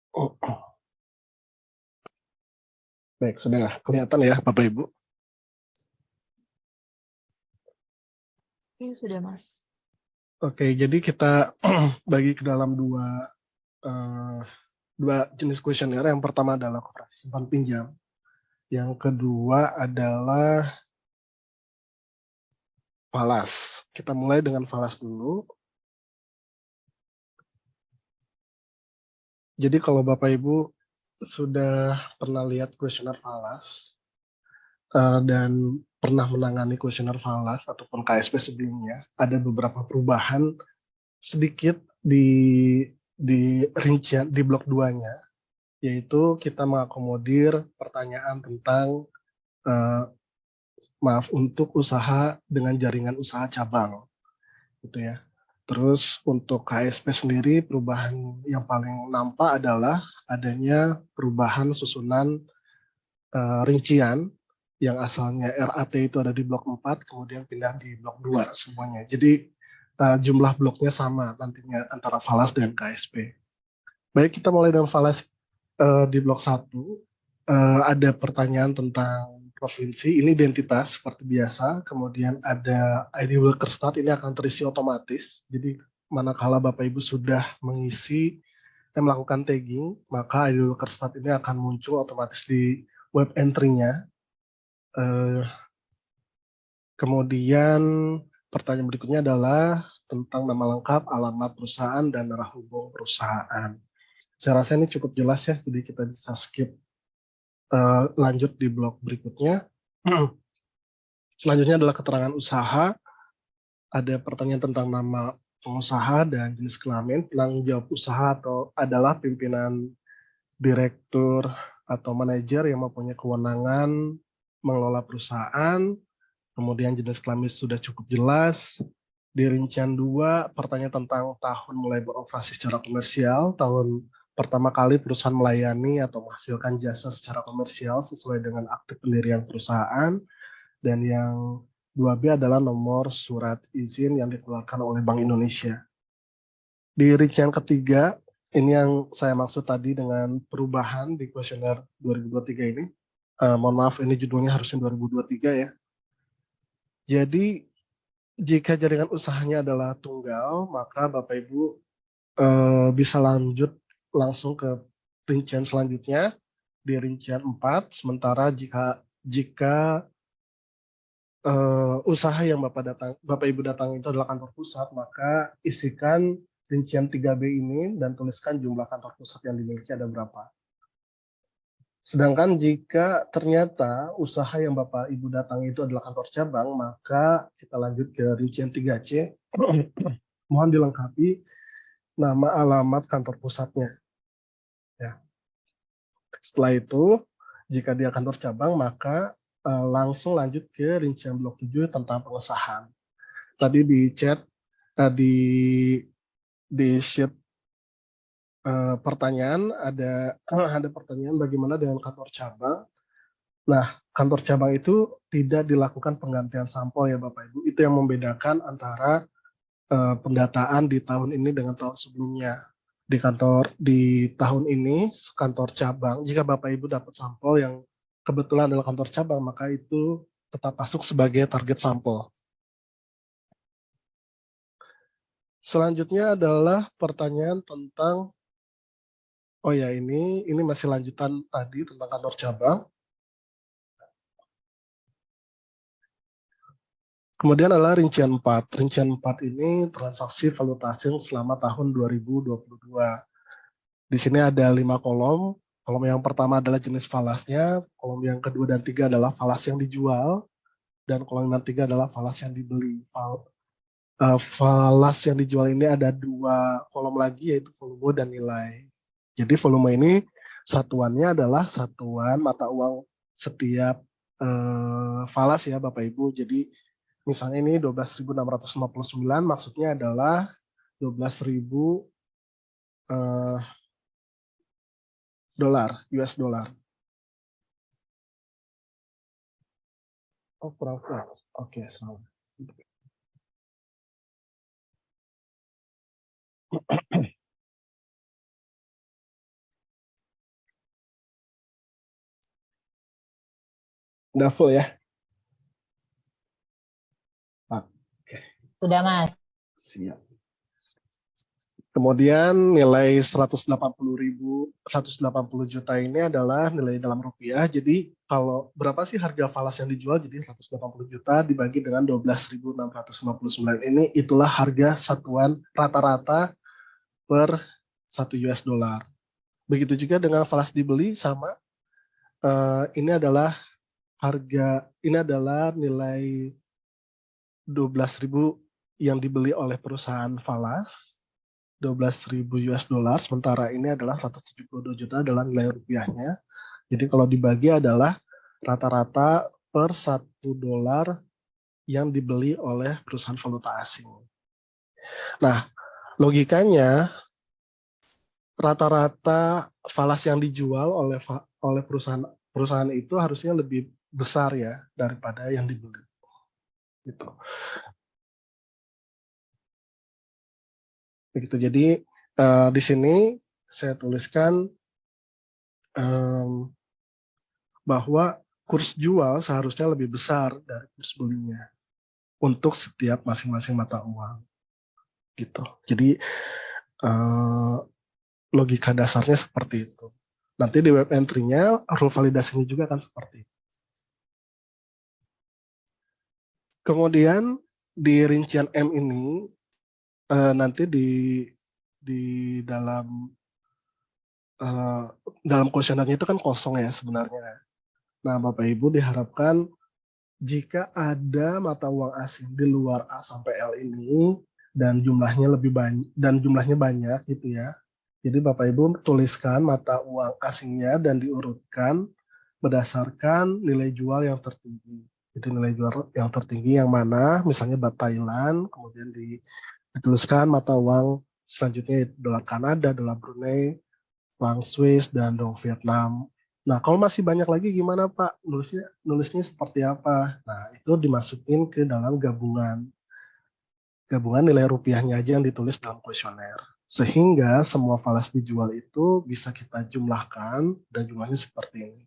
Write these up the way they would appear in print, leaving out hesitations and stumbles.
Oh, baik, sudah kelihatan ya Bapak Ibu. Iya, sudah, Mas. Oke, jadi kita bagi ke dalam dua jenis kuesioner. Yang pertama adalah koperasi simpan pinjam. Yang kedua adalah falas. Kita mulai dengan falas dulu. Jadi kalau Bapak Ibu sudah pernah lihat kuesioner falas dan pernah menangani kuesioner falas ataupun KSP sebelumnya, ada beberapa perubahan sedikit di rincian di blok 2-nya, yaitu kita mengakomodir pertanyaan tentang untuk usaha dengan jaringan usaha cabang, gitu ya. Terus untuk KSP sendiri, perubahan yang paling nampak adalah adanya perubahan susunan rincian yang asalnya RAT itu ada di blok 4, kemudian pindah di blok 2 semuanya. Jadi jumlah bloknya sama nantinya antara falas dan KSP. Baik, kita mulai dengan falas di blok 1. Ada pertanyaan tentang provinsi, ini identitas seperti biasa, kemudian ada ID worker start, ini akan terisi otomatis, jadi manakala Bapak Ibu sudah melakukan tagging, maka ID worker start ini akan muncul otomatis di web entry-nya. Kemudian pertanyaan berikutnya adalah tentang nama lengkap, alamat perusahaan, dan arah hubung perusahaan. Saya rasa ini cukup jelas ya, jadi kita bisa skip lanjut di blok berikutnya. Selanjutnya adalah keterangan usaha. Ada pertanyaan tentang nama pengusaha dan jenis kelamin. Penanggung jawab usaha atau adalah pimpinan, direktur, atau manajer yang mempunyai kewenangan mengelola perusahaan. Kemudian jenis kelamin sudah cukup jelas. Di rincian 2, pertanyaan tentang tahun mulai beroperasi secara komersial, tahun pertama kali perusahaan melayani atau menghasilkan jasa secara komersial sesuai dengan akte pendirian perusahaan, dan yang 2B adalah nomor surat izin yang dikeluarkan oleh Bank Indonesia. Di rincian ketiga, ini yang saya maksud tadi dengan perubahan di kuesioner 2023 ini. Mohon maaf, ini judulnya harusnya 2023 ya. Jadi jika jaringan usahanya adalah tunggal, maka Bapak Ibu bisa lanjut langsung ke rincian selanjutnya di rincian 4. Sementara jika usaha yang Bapak Ibu datang itu adalah kantor pusat, maka isikan rincian 3B ini dan tuliskan jumlah kantor pusat yang dimiliki ada berapa. Sedangkan jika ternyata usaha yang Bapak Ibu datang itu adalah kantor cabang, maka kita lanjut ke rincian 3C. Mohon dilengkapi nama alamat kantor pusatnya. Ya. Setelah itu, jika dia kantor cabang, maka langsung lanjut ke rincian blok 7 tentang pengesahan. Tadi di chat, di sheet pertanyaan ada pertanyaan bagaimana dengan kantor cabang. Nah, kantor cabang itu tidak dilakukan penggantian sampel ya Bapak Ibu. Itu yang membedakan antara pendataan di tahun ini dengan tahun sebelumnya. Di tahun ini kantor cabang, jika Bapak Ibu dapat sampel yang kebetulan adalah kantor cabang, maka itu tetap masuk sebagai target sampel. Selanjutnya adalah pertanyaan tentang, oh ya, ini masih lanjutan tadi tentang kantor cabang. Kemudian adalah rincian 4. Rincian 4 ini transaksi valuta asing selama tahun 2022. Di sini ada 5 kolom. Kolom yang pertama adalah jenis falasnya, kolom yang kedua dan 3 adalah falas yang dijual, dan kolom yang 3 adalah falas yang dibeli. Falas yang dijual ini ada 2 kolom lagi, yaitu volume dan nilai. Jadi volume ini satuannya adalah satuan mata uang setiap falas ya Bapak Ibu. Jadi misalnya ini 12.659, maksudnya adalah 12.000 US dollar. Oh, kurang keras. Oke, salah. Udah full ya? Oke, Sudah, Mas. siap. Kemudian nilai 180 juta ini adalah nilai dalam rupiah. Jadi kalau berapa sih harga falas yang dijual? Jadi 180 juta dibagi dengan 12.659 ini itulah harga satuan rata-rata per 1 US dollar. Begitu juga dengan falas dibeli sama ini adalah nilai 12.000 yang dibeli oleh perusahaan falas, 12.000 US dollar, sementara ini adalah 172 juta adalah nilai rupiahnya. Jadi kalau dibagi adalah rata-rata per 1 dolar yang dibeli oleh perusahaan valuta asing. Nah, logikanya rata-rata falas yang dijual oleh perusahaan itu harusnya lebih besar ya daripada yang dibeli. Gitu. Begitu. Jadi di sini saya tuliskan bahwa kurs jual seharusnya lebih besar dari kurs belinya untuk setiap masing-masing mata uang. Gitu. Jadi logika dasarnya seperti itu. Nanti di web entry-nya rule validasinya juga akan seperti itu. Kemudian di rincian M ini nanti di dalam kuesionernya itu kan kosong ya sebenarnya. Nah, Bapak Ibu diharapkan jika ada mata uang asing di luar A sampai L ini dan jumlahnya banyak gitu ya. Jadi Bapak Ibu tuliskan mata uang asingnya dan diurutkan berdasarkan nilai jual yang tertinggi. Jadi nilai jual yang tertinggi yang mana? Misalnya baht Thailand, kemudian dituliskan mata uang selanjutnya dolar Kanada, dolar Brunei, Franc Swiss, dan dong Vietnam. Nah, kalau masih banyak lagi gimana Pak? Nulisnya seperti apa? Nah, itu dimasukin ke dalam gabungan nilai rupiahnya aja yang ditulis dalam kuesioner. Sehingga semua falas dijual itu bisa kita jumlahkan dan jumlahnya seperti ini.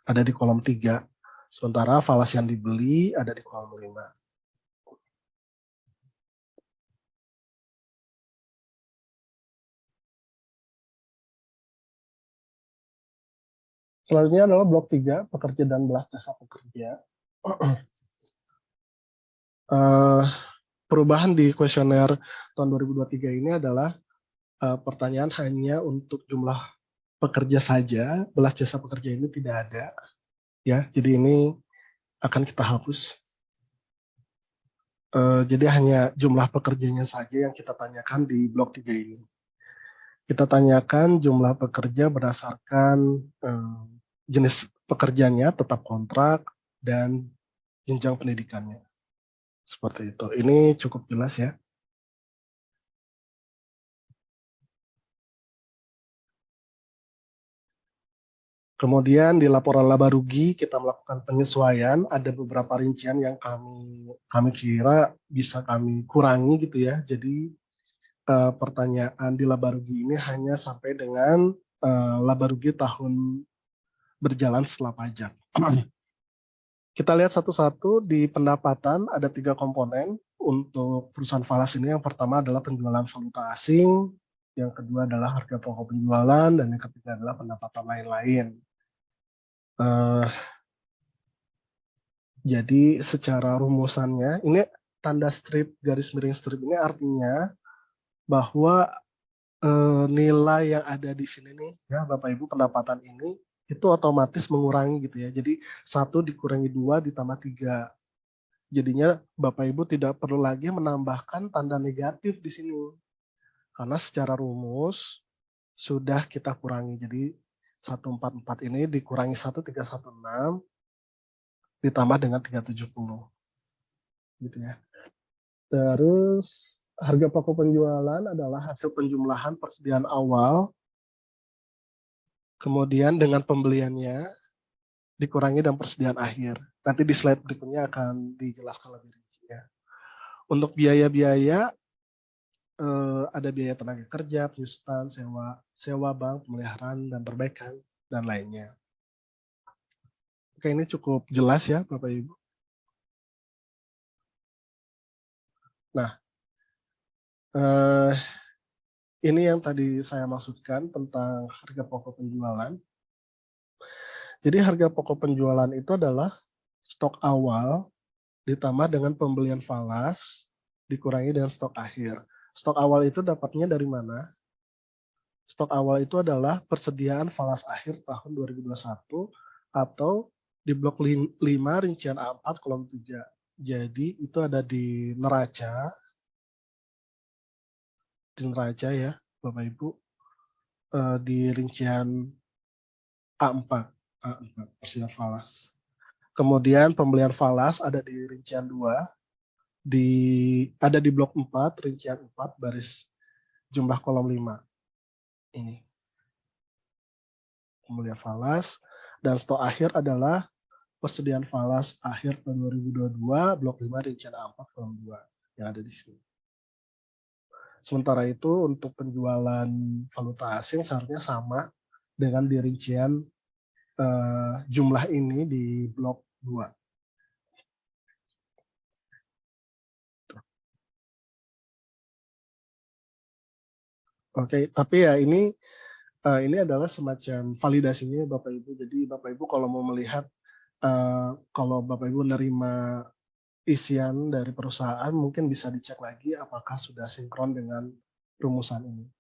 Ada di kolom 3. Sementara falas yang dibeli ada di kolom 5. Selanjutnya adalah blok 3, pekerja dan belas jasa pekerja. Perubahan di kuesioner tahun 2023 ini adalah pertanyaan hanya untuk jumlah pekerja saja, belas jasa pekerja ini tidak ada. Ya, jadi ini akan kita hapus. Jadi hanya jumlah pekerjanya saja yang kita tanyakan di blok 3 ini. Kita tanyakan jumlah pekerja berdasarkan jenis pekerjaannya, tetap kontrak, dan jenjang pendidikannya. Seperti itu. Ini cukup jelas ya. Kemudian di laporan laba rugi kita melakukan penyesuaian, ada beberapa rincian yang kami kira bisa kami kurangi gitu ya. Jadi pertanyaan di laba rugi ini hanya sampai dengan laba rugi tahun berjalan setelah pajak. Kita lihat satu-satu di pendapatan ada 3 komponen untuk perusahaan falas ini. Yang pertama adalah penjualan valuta asing, yang kedua adalah harga pokok penjualan, dan yang ketiga adalah pendapatan lain-lain. Jadi secara rumusannya, ini tanda strip, garis miring strip ini artinya bahwa nilai yang ada di sini nih, ya Bapak Ibu, pendapatan ini itu otomatis mengurangi gitu ya. Jadi 1 dikurangi 2 ditambah 3. Jadinya Bapak Ibu tidak perlu lagi menambahkan tanda negatif di sini. Karena secara rumus sudah kita kurangi. Jadi 144 ini dikurangi 1316 ditambah dengan 370. Gitu ya. Terus harga pokok penjualan adalah hasil penjumlahan persediaan awal, kemudian dengan pembeliannya dikurangi dan persediaan akhir. Nanti di slide berikutnya akan dijelaskan lebih rinci ya. Untuk biaya-biaya ada biaya tenaga kerja, penyusutan, sewa bank, pemeliharaan dan perbaikan dan lainnya. Oke, ini cukup jelas ya Bapak Ibu. Nah, ini yang tadi saya maksudkan tentang harga pokok penjualan. Jadi harga pokok penjualan itu adalah stok awal ditambah dengan pembelian falas dikurangi dengan stok akhir. Stok awal itu dapatnya dari mana? Stok awal itu adalah persediaan falas akhir tahun 2021 atau di blok 5 rincian A4 kolom 3. Jadi itu ada di neraca ya Bapak Ibu, di rincian A4 persediaan falas. Kemudian pembelian falas ada di rincian 2, ada di blok 4 rincian 4 baris jumlah kolom 5. Ini pembelian falas, dan stok akhir adalah persediaan falas akhir tahun 2022 blok 5 rincian A4 kolom 2 yang ada di sini. Sementara itu untuk penjualan valuta asing seharusnya sama dengan di rincian jumlah ini di blok 2. Oke, tapi ya ini adalah semacam validasinya Bapak Ibu. Jadi Bapak Ibu kalau mau melihat, kalau Bapak Ibu menerima isian dari perusahaan, mungkin bisa dicek lagi apakah sudah sinkron dengan rumusan ini.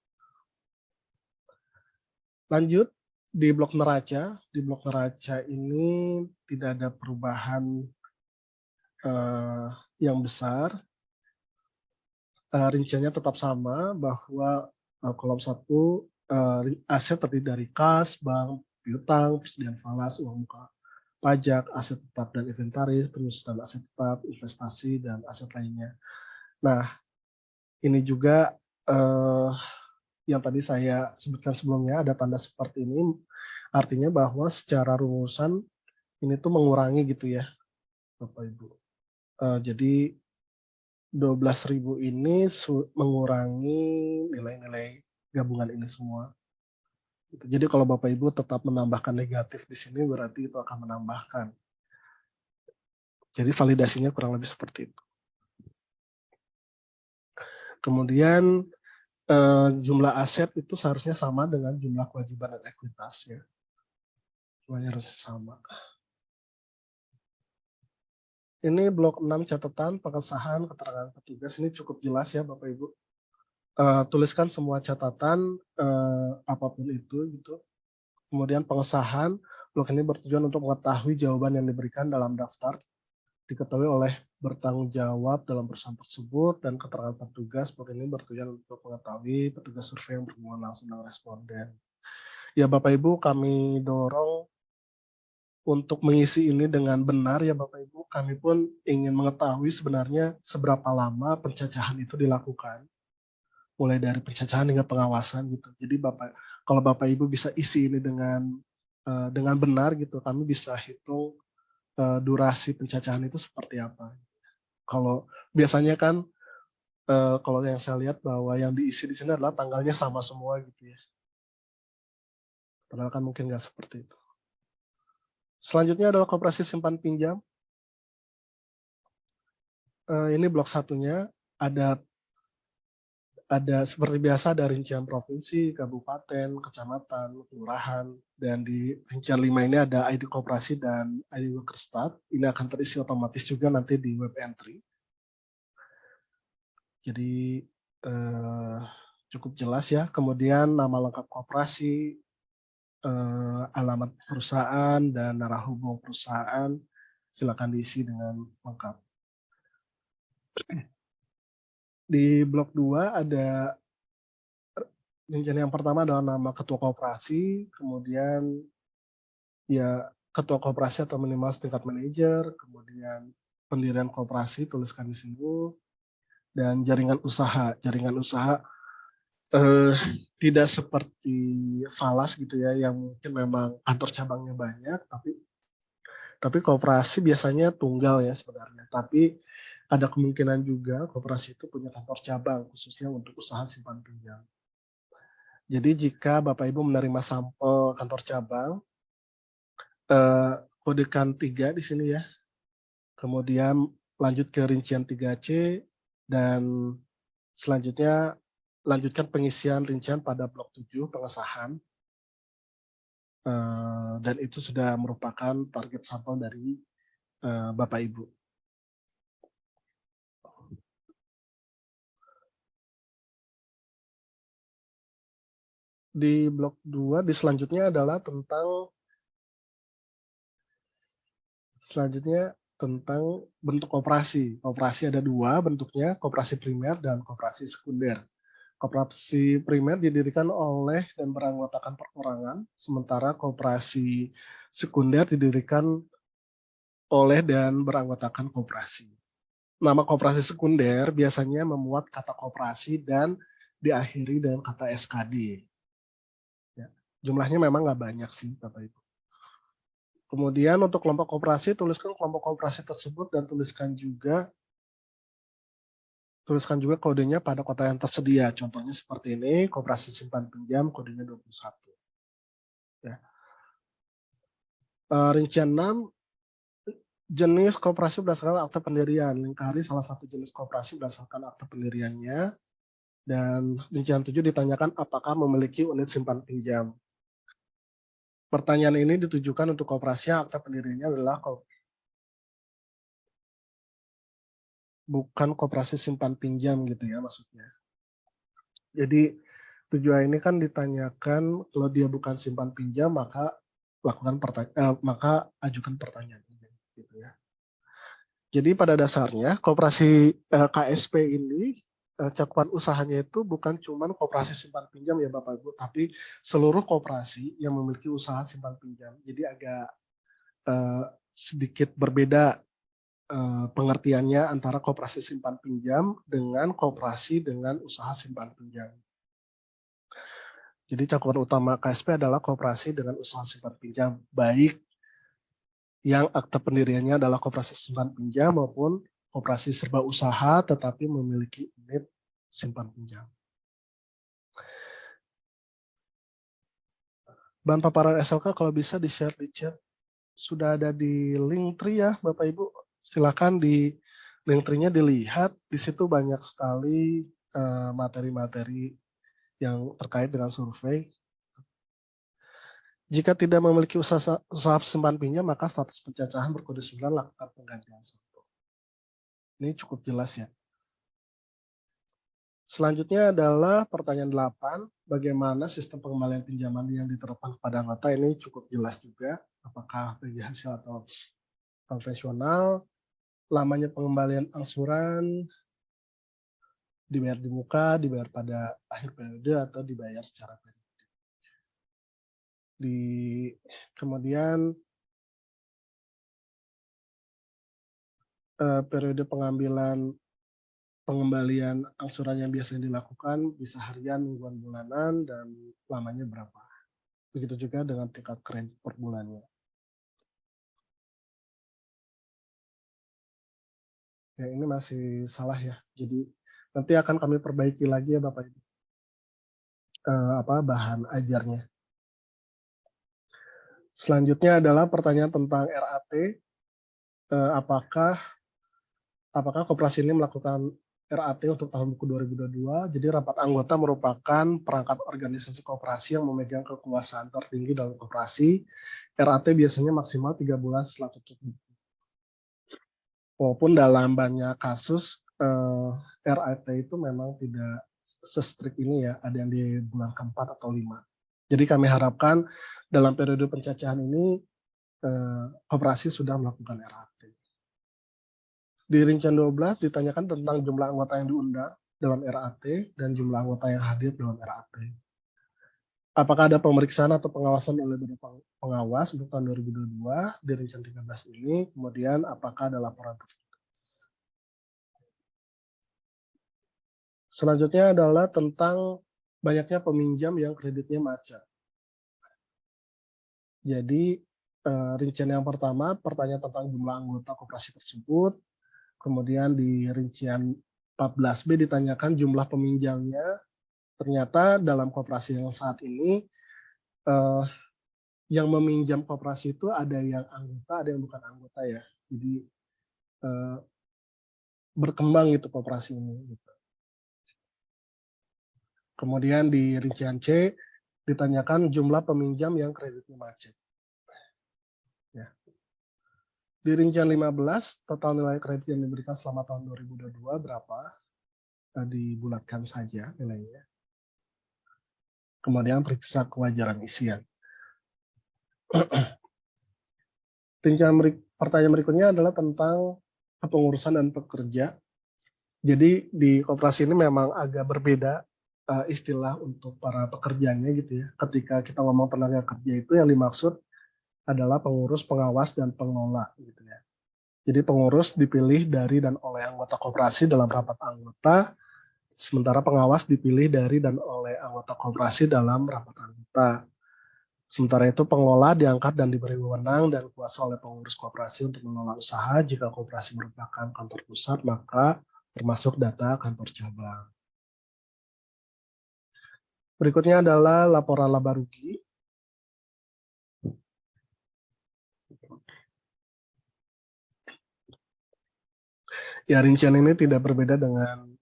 Lanjut, di blok neraca. Di blok neraca ini tidak ada perubahan yang besar. Rinciannya tetap sama, bahwa kolom 1 aset terdiri dari kas, bank, piutang, persediaan falas, uang muka pajak, aset tetap dan inventaris, penyusunan aset tetap, investasi, dan aset lainnya. Nah, ini juga yang tadi saya sebutkan sebelumnya, ada tanda seperti ini, artinya bahwa secara rumusan ini tuh mengurangi gitu ya, Bapak Ibu. Jadi 12.000 ini mengurangi nilai-nilai gabungan ini semua. Jadi kalau Bapak Ibu tetap menambahkan negatif di sini, berarti itu akan menambahkan. Jadi validasinya kurang lebih seperti itu. Kemudian jumlah aset itu seharusnya sama dengan jumlah kewajiban dan ekuitas ya. Jumlahnya harusnya sama. Ini blok 6 catatan, pengesahan, keterangan petugas. Ini cukup jelas ya Bapak Ibu. Tuliskan semua catatan apapun itu gitu. Kemudian pengesahan, blok ini bertujuan untuk mengetahui jawaban yang diberikan dalam daftar, diketahui oleh bertanggung jawab dalam perusahaan tersebut, dan keterangan petugas, blok ini bertujuan untuk mengetahui petugas survei yang berhubungan langsung dengan responden. Ya Bapak Ibu, kami dorong untuk mengisi ini dengan benar ya Bapak Ibu. Kami pun ingin mengetahui sebenarnya seberapa lama pencacahan itu dilakukan, mulai dari pencacahan hingga pengawasan gitu. Jadi kalau Bapak Ibu bisa isi ini dengan benar gitu, kami bisa hitung durasi pencacahan itu seperti apa. Kalau biasanya kan kalau yang saya lihat bahwa yang diisi di sini adalah tanggalnya sama semua gitu ya. Padahal kan mungkin nggak seperti itu. Selanjutnya adalah koperasi simpan pinjam. Ini blok satunya ada seperti biasa ada rincian provinsi, kabupaten, kecamatan, kelurahan, dan di rincian 5 ini ada ID koperasi dan ID Workerstat. Ini akan terisi otomatis juga nanti di web entry. Jadi cukup jelas ya. Kemudian nama lengkap koperasi, alamat perusahaan, dan narah hubung perusahaan silakan diisi dengan lengkap. Di blok 2 ada rincian yang pertama adalah nama ketua koperasi, kemudian ya ketua koperasi atau minimal setingkat manajer, kemudian pendirian koperasi tuliskan di sini, dan jaringan usaha. Jaringan usaha tidak seperti falas gitu ya, yang mungkin memang kantor cabangnya banyak, tapi koperasi biasanya tunggal ya sebenarnya. Tapi ada kemungkinan juga koperasi itu punya kantor cabang khususnya untuk usaha simpan pinjam. Jadi jika Bapak Ibu menerima sampel kantor cabang, kodekan 3 di sini ya. Kemudian lanjut ke rincian 3C dan selanjutnya lanjutkan pengisian rincian pada blok 7 pengesahan. Dan itu sudah merupakan target sampel dari Bapak Ibu. Di blok 2 di selanjutnya adalah tentang bentuk koperasi. Koperasi ada 2 bentuknya, koperasi primer dan koperasi sekunder. Koperasi primer didirikan oleh dan beranggotakan perorangan, sementara koperasi sekunder didirikan oleh dan beranggotakan koperasi. Nama koperasi sekunder biasanya memuat kata koperasi dan diakhiri dengan kata SKD. Ya, jumlahnya memang nggak banyak sih, Bapak Ibu. Kemudian untuk kelompok koperasi, tuliskan kelompok koperasi tersebut dan tuliskan juga kodenya pada kota yang tersedia. Contohnya seperti ini, koperasi simpan pinjam kodenya 21. Ya. Rincian 6, jenis koperasi berdasarkan akta pendirian. Lingkari salah satu jenis koperasi berdasarkan akta pendiriannya. Dan rincian 7 ditanyakan apakah memiliki unit simpan pinjam. Pertanyaan ini ditujukan untuk koperasi yang akta pendiriannya adalah bukan koperasi simpan pinjam gitu ya maksudnya. Jadi 7A ini kan ditanyakan kalau dia bukan simpan pinjam maka ajukan pertanyaan ini gitu ya. Jadi pada dasarnya koperasi KSP ini cakupan usahanya itu bukan cuma koperasi simpan pinjam ya Bapak Ibu, tapi seluruh koperasi yang memiliki usaha simpan pinjam. Jadi agak sedikit berbeda pengertiannya antara koperasi simpan pinjam dengan koperasi dengan usaha simpan pinjam. Jadi cakupan utama KSP adalah koperasi dengan usaha simpan pinjam, baik yang akta pendiriannya adalah koperasi simpan pinjam maupun koperasi serba usaha tetapi memiliki unit simpan pinjam. Bahan paparan SLK kalau bisa di-share di chat. Sudah ada di Linktree ya Bapak Ibu. Silakan di Linktree-nya dilihat. Di situ banyak sekali materi-materi yang terkait dengan survei. Jika tidak memiliki usaha simpan pinjam, maka status pencacahan berkode 9 lakukan penggantian saldo. Ini cukup jelas ya. Selanjutnya adalah pertanyaan 8, bagaimana sistem pengembalian pinjaman yang diterapkan kepada anggota. Ini cukup jelas juga, apakah bagi hasil atau konvensional, lamanya pengembalian angsuran, dibayar di muka, dibayar pada akhir periode, atau dibayar secara periode. Kemudian periode pengembalian angsuran yang biasanya dilakukan bisa harian, mingguan, bulanan, dan lamanya berapa. Begitu juga dengan tingkat kredit per bulannya. Ya, ini masih salah ya. Jadi nanti akan kami perbaiki lagi ya Bapak Ibu. Bahan ajarnya. Selanjutnya adalah pertanyaan tentang RAT. Apakah koperasi ini melakukan RAT untuk tahun buku 2022? Jadi rapat anggota merupakan perangkat organisasi koperasi yang memegang kekuasaan tertinggi dalam koperasi. RAT biasanya maksimal 3 bulan setelah tutup buku. Walaupun dalam banyak kasus RAT itu memang tidak se-strict ini ya, ada yang di bulan keempat atau 5. Jadi kami harapkan dalam periode pencacahan ini koperasi sudah melakukan RAT. Di rincian 12 ditanyakan tentang jumlah anggota yang diundang dalam RAT dan jumlah anggota yang hadir dalam RAT. Apakah ada pemeriksaan atau pengawasan oleh badan pengawas untuk tahun 2022 di rincian 13 ini? Kemudian apakah ada laporan tertulis? Selanjutnya adalah tentang banyaknya peminjam yang kreditnya macet. Jadi rincian yang pertama, pertanyaan tentang jumlah anggota koperasi tersebut. Kemudian di rincian 14B ditanyakan jumlah peminjamnya. Ternyata dalam koperasi yang saat ini yang meminjam koperasi itu ada yang anggota, ada yang bukan anggota ya. Jadi berkembang gitu koperasi ini. Gitu. Kemudian di rincian C ditanyakan jumlah peminjam yang kreditnya macet. Ya. Di rincian 15, total nilai kredit yang diberikan selama tahun 2022 berapa? Dibulatkan saja nilainya. Kemudian periksa kewajaran isian. Pertanyaan berikutnya adalah tentang kepengurusan dan pekerja. Jadi di koperasi ini memang agak berbeda istilah untuk para pekerjanya gitu ya. Ketika kita ngomong tenaga kerja itu yang dimaksud adalah pengurus, pengawas, dan pengelola gitu ya. Jadi pengurus dipilih dari dan oleh anggota koperasi dalam rapat anggota, sementara pengawas dipilih dari dan oleh anggota koperasi dalam rapat anggota. Sementara itu pengelola diangkat dan diberi wewenang dan kuasa oleh pengurus koperasi untuk mengelola usaha. Jika koperasi merupakan kantor pusat, maka termasuk data kantor cabang. Berikutnya adalah laporan laba rugi. Ya, rincian ini tidak berbeda dengan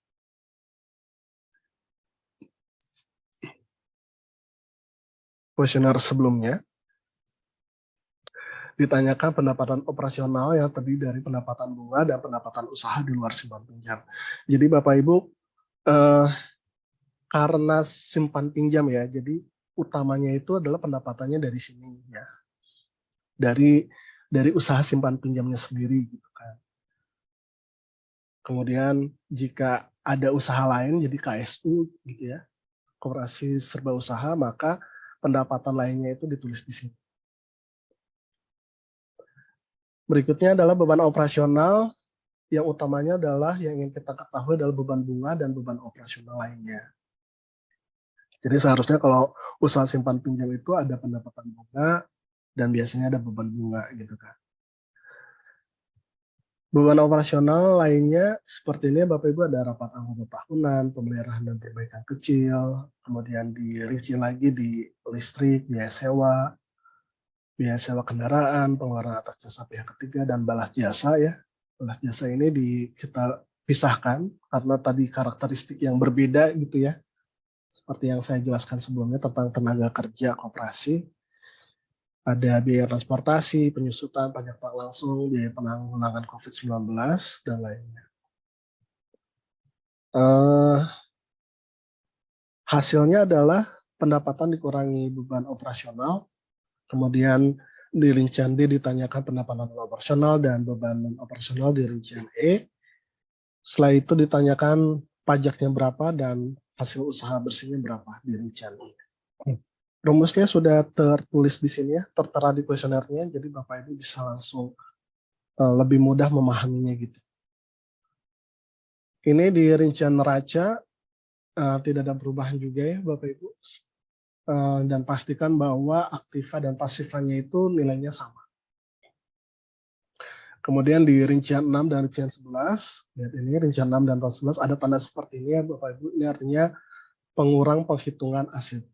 kuesioner sebelumnya. Ditanyakan pendapatan operasional yang terdiri dari pendapatan bunga dan pendapatan usaha di luar simpan pinjam. Jadi Bapak Ibu, karena simpan pinjam ya, jadi utamanya itu adalah pendapatannya dari sini ya, dari usaha simpan pinjamnya sendiri gitu kan. Kemudian jika ada usaha lain jadi KSU gitu ya, koperasi serba usaha, maka pendapatan lainnya itu ditulis di sini. Berikutnya adalah beban operasional, yang utamanya adalah yang ingin kita ketahui adalah beban bunga dan beban operasional lainnya. Jadi seharusnya kalau usaha simpan pinjam itu ada pendapatan bunga dan biasanya ada beban bunga gitu kan. Beban operasional lainnya seperti ini Bapak Ibu, ada rapat anggota tahunan, pemeliharaan dan perbaikan kecil, kemudian dirinci lagi di listrik, biaya sewa kendaraan, pengeluaran atas jasa pihak ketiga, dan balas jasa ya. Balas jasa ini kita pisahkan karena tadi karakteristik yang berbeda gitu ya. Seperti yang saya jelaskan sebelumnya tentang tenaga kerja koperasi. Ada biaya transportasi, penyusutan, pajak tak langsung, biaya penanggulangan COVID-19, dan lainnya. Hasilnya adalah pendapatan dikurangi beban operasional, kemudian di rincian D ditanyakan pendapatan operasional dan beban operasional di rincian E. Setelah itu ditanyakan pajaknya berapa dan hasil usaha bersihnya berapa di rincian E. Rumusnya sudah tertulis di sini ya, tertera di kuesionernya, jadi Bapak Ibu bisa langsung lebih mudah memahaminya gitu. Ini di rincian neraca tidak ada perubahan juga ya Bapak Ibu, dan pastikan bahwa aktiva dan pasifannya itu nilainya sama. Kemudian di rincian 6 dan rincian 11, lihat ini rincian 6 dan 11 ada tanda seperti ini ya Bapak Ibu, ini artinya pengurang penghitungan aset.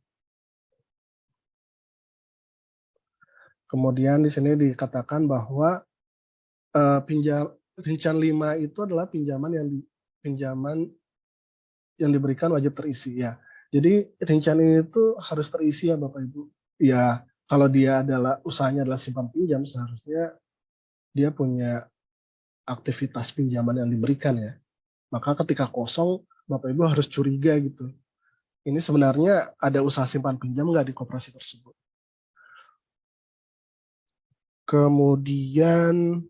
Kemudian di sini dikatakan bahwa rincian 5 itu adalah pinjaman yang diberikan wajib terisi ya. Jadi rincian ini itu harus terisi ya Bapak Ibu. Ya, kalau dia usahanya adalah simpan pinjam, seharusnya dia punya aktivitas pinjaman yang diberikan ya. Maka ketika kosong, Bapak Ibu harus curiga gitu. Ini sebenarnya ada usaha simpan pinjam nggak di koperasi tersebut. Kemudian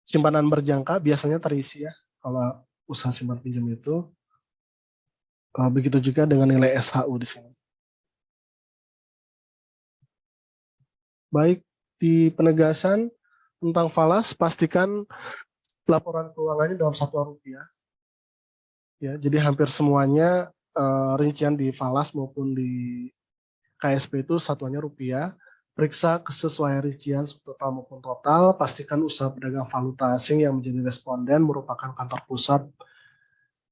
simpanan berjangka biasanya terisi ya kalau usaha simpan pinjam itu. Begitu juga dengan nilai SHU di sini. Baik, di penegasan tentang falas, pastikan laporan keuangannya dalam satuan rupiah. Ya, jadi hampir semuanya rincian di falas maupun di KSP itu satuannya rupiah. Periksa kesesuaian rincian total maupun total. Pastikan usaha pedagang valuta asing yang menjadi responden merupakan kantor pusat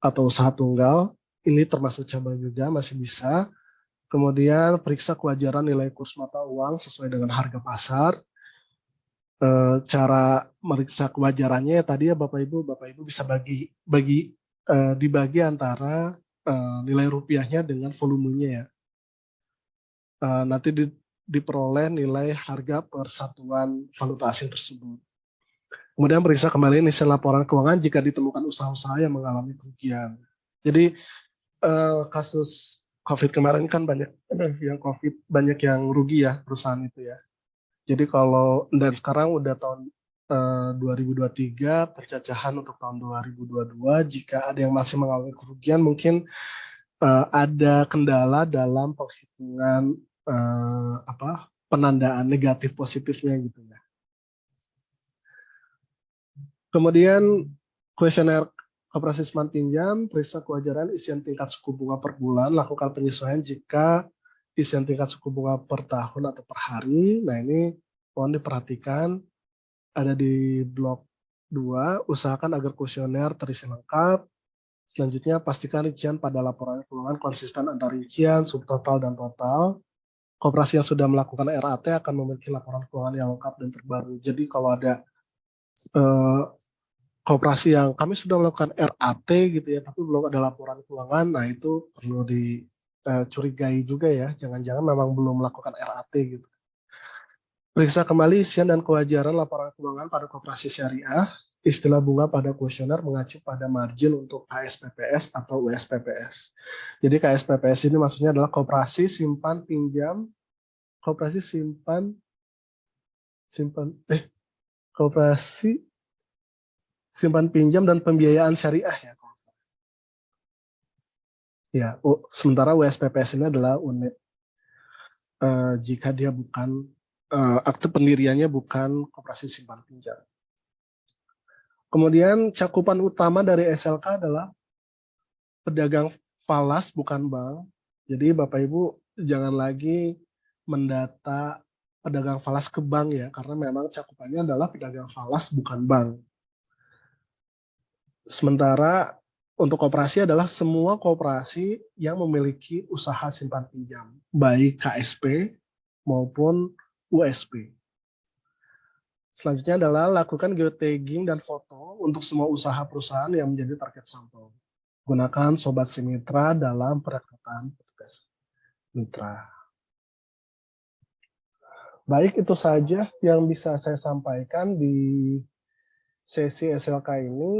atau usaha tunggal. Ini termasuk cabang juga, masih bisa. Kemudian periksa kewajaran nilai kurs mata uang sesuai dengan harga pasar. Cara meriksa kewajarannya tadi ya Bapak Ibu bisa dibagi antara nilai rupiahnya dengan volumenya ya. Nanti diperoleh nilai harga per satuan valuta asing tersebut. Kemudian periksa kembali isi laporan keuangan jika ditemukan usaha-usaha yang mengalami kerugian. Jadi kasus COVID kemarin kan banyak yang rugi ya perusahaan itu ya. Jadi dan sekarang udah tahun 2023, percacahan untuk tahun 2022, jika ada yang masih mengalami kerugian mungkin ada kendala dalam penghitungan penandaan negatif positifnya gitu ya. Kemudian kuesioner koperasi simpan pinjam, periksa kewajaran isian tingkat suku bunga per bulan, lakukan penyesuaian jika isian tingkat suku bunga per tahun atau per hari. Nah ini mohon diperhatikan, ada di blok 2, usahakan agar kuesioner terisi lengkap. Selanjutnya, pastikan rincian pada laporan keuangan konsisten antara rincian, subtotal, dan total. Koperasi yang sudah melakukan RAT akan memiliki laporan keuangan yang lengkap dan terbaru. Jadi kalau ada koperasi yang kami sudah melakukan RAT gitu ya, tapi belum ada laporan keuangan, nah itu perlu dicurigai juga ya, jangan-jangan memang belum melakukan RAT gitu. Periksa kembali isian dan kewajaran laporan keuangan pada koperasi syariah. Istilah bunga pada kuesioner mengacu pada margin untuk KSPPS atau USPPS. Jadi KSPPS ini maksudnya adalah koperasi simpan pinjam, koperasi pinjam dan pembiayaan syariah ya. Ya, sementara USPPS ini adalah unit jika dia bukan akte pendiriannya bukan koperasi simpan pinjam. Kemudian cakupan utama dari SLK adalah pedagang falas bukan bank. Jadi Bapak Ibu jangan lagi mendata pedagang falas ke bank ya, karena memang cakupannya adalah pedagang falas bukan bank. Sementara untuk koperasi adalah semua koperasi yang memiliki usaha simpan pinjam, baik KSP maupun USP. Selanjutnya adalah lakukan geotagging dan foto untuk semua usaha perusahaan yang menjadi target sampel. Gunakan Sobat Simitra dalam perekrutan petugas mitra. Baik, itu saja yang bisa saya sampaikan di sesi SLK ini.